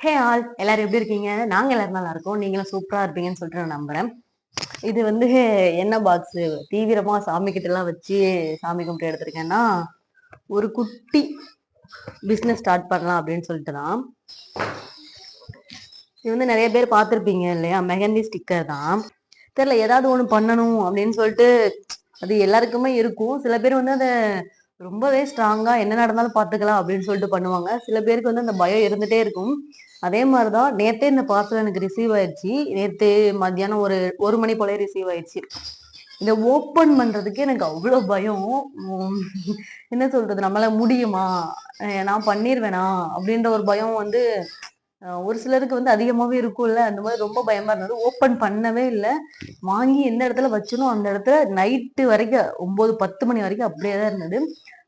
Hey all எல்லாரும் எப்படி இருக்கீங்க? நாங்க எல்லாரும் நல்லா இருக்கோம். நீங்களும் சூப்பரா இருப்பீங்கன்னு சொல்லிட்டு நான் நம்புறேன். இது வந்து என்ன பாக்ஸ் தீவிரமா சாமி கிட்ட எல்லாம் வச்சு சாமி கும்பிட்டு எடுத்திருக்கேன்னா, ஒரு குட்டி பிசினஸ் ஸ்டார்ட் பண்ணலாம் அப்படின்னு சொல்லிட்டு தான். இது வந்து நிறைய பேர் பார்த்துருப்பீங்க இல்லையா? மெஹந்தி ஸ்டிக்கர் தான். தெரியல ஏதாவது ஒண்ணு பண்ணணும் அப்படின்னு சொல்லிட்டு அது எல்லாருக்குமே இருக்கும். சில பேர் வந்து அதை ரொம்பவே ஸ்ட்ராங்கா என்ன நடந்தாலும் பார்த்துக்கலாம் அப்படின்னு சொல்லிட்டு பண்ணுவாங்க. சில பேருக்கு வந்து அந்த பயம் இருந்துட்டே இருக்கும். அதே மாதிரிதான் நேத்தே இந்த பார்சல் எனக்கு ரிசீவ் ஆயிடுச்சு. நேத்து மத்தியானம் ஒரு மணி போல ரிசீவ் ஆயிடுச்சு. இதை ஓப்பன் பண்றதுக்கு எனக்கு அவ்வளவு பயம். உம் என்ன சொல்றது, நம்மளால முடியுமா, நான் பண்ணிருவேனா அப்படின்ற ஒரு பயம் வந்து ஒரு சிலருக்கு வந்து அதிகமாவே இருக்கும்ல. அந்த மாதிரி ரொம்ப பயமா இருந்தது. ஓப்பன் பண்ணவே இல்லை. வாங்கி எந்த இடத்துல வச்சனும் அந்த இடத்துல நைட்டு வரைக்கும் 9, 10 மணி வரைக்கும் அப்படியே தான் இருந்தது.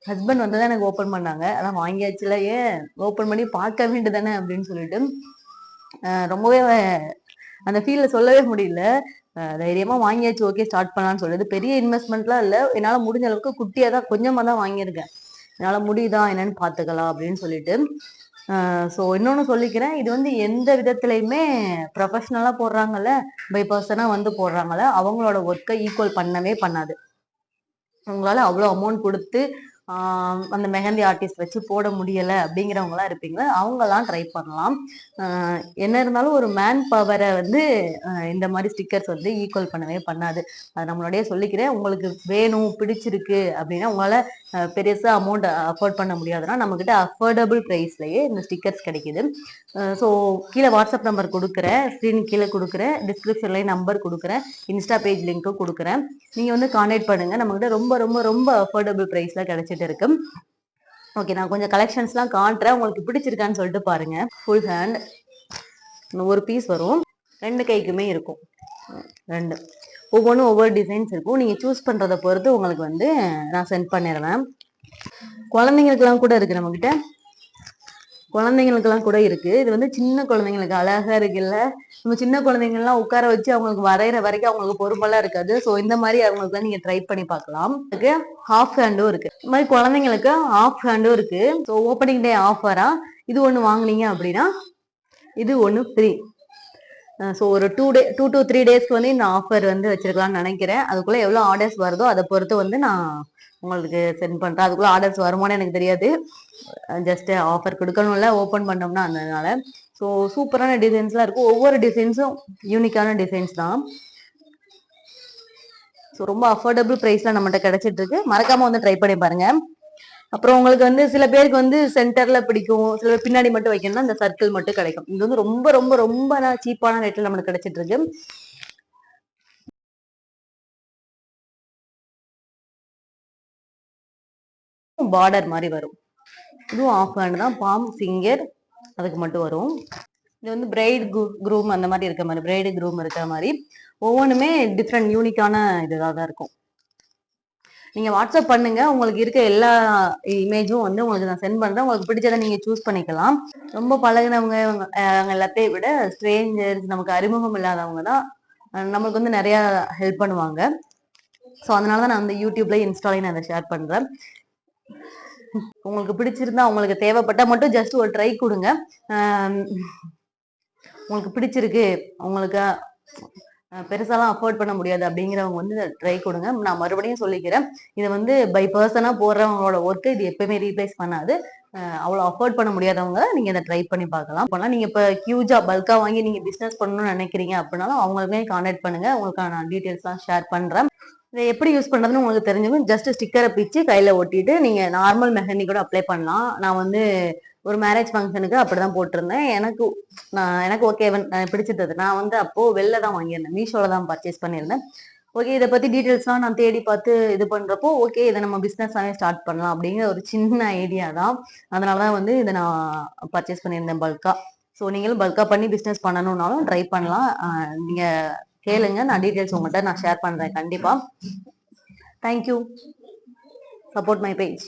ஹஸ்பண்ட் வந்து தான் எனக்கு ஓப்பன் பண்ணாங்க. அதான் வாங்கியாச்சுல, ஏன் ஓப்பன் பண்ணி பார்க்க வேண்டியதானே அப்படின்னு சொல்லிட்டு ரொம்பவே அந்த ஃபீல்ல சொல்லவே முடியல. தைரியமா வாங்கியாச்சு, ஓகே ஸ்டார்ட் பண்ணலாம்னு சொல்லுது. பெரிய இன்வெஸ்ட்மெண்ட்லாம் இல்லை, என்னால முடிஞ்ச அளவுக்கு குட்டியா தான் கொஞ்சமா தான் வாங்கியிருக்கேன். என்னால முடியுதா என்னன்னு பாத்துக்கலாம் அப்படின்னு சொல்லிட்டு. ஸோ இன்னொன்னு சொல்லிக்கிறேன், இது வந்து எந்த விதத்துலையுமே ப்ரொஃபஷனலா போடுறாங்கல்ல, பை பர்சனா வந்து போடுறாங்கல்ல, அவங்களோட ஒர்க்கை ஈக்குவல் பண்ணவே பண்ணாது. உங்களால அவ்வளோ அமௌண்ட் கொடுத்து அந்த மெஹந்தி ஆர்டிஸ்ட் வச்சு போட முடியலை அப்படிங்கிறவங்களாம் இருப்பீங்க, அவங்கெல்லாம் ட்ரை பண்ணலாம். என்ன இருந்தாலும் ஒரு மேன் பவரை வந்து இந்த மாதிரி ஸ்டிக்கர்ஸ் வந்து ஈக்குவல் பண்ணவே பண்ணாது. அது நம்மளோடய சொல்லிக்கிறேன். உங்களுக்கு வேணும், பிடிச்சிருக்கு அப்படின்னா, உங்களால பெருசா அமௌண்ட் அஃபோர்ட் பண்ண முடியாதுன்னா, நம்மக்கிட்ட அஃபோர்டபுள் ப்ரைஸ்லயே இந்த ஸ்டிக்கர்ஸ் கிடைக்குது. ஸோ கீழே வாட்ஸ்அப் நம்பர் கொடுக்குறேன், ஸ்க்ரீன் கீழே கொடுக்குறேன், டிஸ்கிரிப்ஷன்லேயும் நம்பர் கொடுக்குறேன், இன்ஸ்டா பேஜ் லிங்க்கும் கொடுக்குறேன். நீங்கள் வந்து கான்டாக்ட் பண்ணுங்க. நம்மகிட்ட ரொம்ப ரொம்ப ரொம்ப அஃபோர்டபுள் ப்ரைஸில் கிடைச்சிட்டு இருக்கு. ஓகே, நான் கொஞ்சம் கலெக்ஷன்ஸ்லாம் காட்டுறேன், உங்களுக்கு பிடிச்சிருக்கான்னு சொல்லிட்டு பாருங்க. ஃபுல் ஹேண்ட் ஒரு பீஸ் வரும், 2 கைக்குமே இருக்கும். 2 ஒவ்வொன்றும் ஒவ்வொரு டிசைன்ஸ் இருக்கும். நீங்கள் சூஸ் பண்ணுறதை பொறுத்து உங்களுக்கு வந்து நான் சென்ட் பண்ணிடுவேன். குழந்தைங்களுக்கெல்லாம் கூட இருக்கு நம்மகிட்ட, குழந்தைங்களுக்கெல்லாம் கூட இருக்கு. இது வந்து சின்ன குழந்தைங்களுக்கு அழகா இருக்குல்ல. நம்ம சின்ன குழந்தைங்கள்லாம் உட்கார வச்சு அவங்களுக்கு வரைகிற வரைக்கும் அவங்களுக்கு பொறுமெல்லாம் இருக்காது. ஸோ இந்த மாதிரி அவங்களுக்கு நீங்க ட்ரை பண்ணி பார்க்கலாம். இதுக்கு ஹாஃப் ஹேண்டும் இருக்கு. இந்த மாதிரி குழந்தைங்களுக்கு ஹாஃப் ஹேண்டும் இருக்கு. ஸோ ஓப்பனிங் டே ஆஃபரா இது ஒன்று வாங்கினீங்க அப்படின்னா இது ஒன்று ஃப்ரீ. ஸோ ஒரு 2 to 3 டேஸ்க்கு வந்து இந்த ஆஃபர் வந்து வச்சிருக்கலாம்னு நினைக்கிறேன். அதுக்குள்ள எவ்வளோ ஆர்டர்ஸ் வருதோ அதை பொறுத்து வந்து நான் உங்களுக்கு சென்ட் பண்றேன். அதுக்குள்ள ஆர்டர்ஸ் வருமானு எனக்கு தெரியாது. ஜஸ்ட் ஆஃபர் கொடுக்கணும்ல ஓப்பன் பண்ணோம்னா, அதனால. ஸோ சூப்பரான டிசைன்ஸ்லாம் இருக்கும். ஒவ்வொரு டிசைன்ஸும் யூனிக்கான டிசைன்ஸ் தான். ஸோ ரொம்ப அஃபோர்டபுள் ப்ரைஸ்ல நம்மகிட்ட கிடைச்சிட்டு இருக்கு. மறக்காம வந்து ட்ரை பண்ணி பாருங்க. அப்புறம் உங்களுக்கு வந்து சில பேருக்கு வந்து சென்டர்ல பிடிக்கும், சில பேர் பின்னாடி மட்டும் வைக்கணும்னா இந்த சர்க்கிள் மட்டும் கிடைக்கும். இது வந்து ரொம்ப ரொம்ப ரொம்ப சீப்பான ரேட்ல நம்மளுக்கு கிடைச்சிட்டு இருக்கு. பார்டர் மாதிரி வரும். இதுவும் ஆஃப் ஹேண்ட் தான், பாம் ஃபிங்கர் அதுக்கு மட்டும் வரும். இது வந்து பிரைட் க்ரூம் அந்த மாதிரி இருக்க மாதிரி, பிரைடு க்ரூம் இருக்கிற மாதிரி ஒவ்வொன்றுமே டிஃப்ரெண்ட் யூனிக்கான இதுதான் தான் இருக்கும். நீங்க வாட்ஸ்அப் பண்ணுங்க, உங்களுக்கு இருக்க எல்லா இமேஜும் வந்து உங்களுக்கு நான் சென்ட் பண்றேன். உங்களுக்கு பிடிச்சதை நீங்க சூஸ் பண்ணிக்கலாம். ரொம்ப பழகினவங்க எல்லாத்தையும் விட ஸ்ட்ரேஞ்சர்ஸ், நமக்கு அறிமுகம் இல்லாதவங்க தான் நம்மளுக்கு வந்து நிறைய ஹெல்ப் பண்ணுவாங்க. ஸோ அதனாலதான் நான் வந்து யூடியூப்ல இன்ஸ்டாலையும் நான் அதை ஷேர் பண்றேன். உங்களுக்கு பிடிச்சிருந்தா, உங்களுக்கு தேவைப்பட்டா மட்டும் ஜஸ்ட் ஒரு ட்ரை கொடுங்க. உங்களுக்கு பிடிச்சிருக்கு, உங்களுக்கு பெருசாலாம் அஃபோர்ட் பண்ண முடியாது அப்படிங்கிறவங்க வந்து ட்ரை கொடுங்க. நான் மறுபடியும் சொல்லிக்கிறேன், இதை வந்து பை பர்சனா போடுறவங்களோட ஒர்க்கு இது எப்பயுமே ரீப்ளேஸ் பண்ணாது. அவ்வளோ அஃபோர்ட் பண்ண முடியாதவங்க நீங்க இதை ட்ரை பண்ணி பார்க்கலாம். அப்போனா நீங்க இப்போ ஹியூஜா பல்கா வாங்கி நீங்க பிசினஸ் பண்ணணும்னு நினைக்கிறீங்க அப்படின்னாலும் அவங்களுமே கான்டாக்ட் பண்ணுங்க. உங்களுக்கு நான் டீட்டெயில்ஸ்லாம் ஷேர் பண்றேன். இதை எப்படி யூஸ் பண்றதுன்னு உங்களுக்கு தெரிஞ்சுக்கும். ஜஸ்ட் ஸ்டிக்கரை பிச்சு கையில ஒட்டிட்டு நீங்க நார்மல் மெஹந்தி கூட அப்ளை பண்ணலாம். நான் வந்து ஒரு மேரேஜ் ஃபங்க்ஷனுக்கு அப்படிதான் போட்டிருந்தேன். எனக்கு ஓகே பிடிச்சிட்டது. நான் வந்து அப்போ வெளில தான் வாங்கியிருந்தேன், மீஷோல தான் பர்ச்சேஸ் பண்ணியிருந்தேன். ஓகே, இதை பத்தி டீட்டெயில்ஸ்லாம் நான் தேடி பார்த்து இது பண்றப்போ ஓகே இதை நம்ம பிசினஸாவே ஸ்டார்ட் பண்ணலாம் அப்படிங்கிற ஒரு சின்ன ஐடியா தான். அதனாலதான் வந்து இதை நான் பர்ச்சேஸ் பண்ணியிருந்தேன் பல்கா. ஸோ நீங்களும் பல்கா பண்ணி பிசினஸ் பண்ணணும்னாலும் ட்ரை பண்ணலாம். நீங்க கேளுங்க, நான் டீட்டெயில்ஸ் உங்கள்கிட்ட நான் ஷேர் பண்றேன் கண்டிப்பா. Thank you, support my page.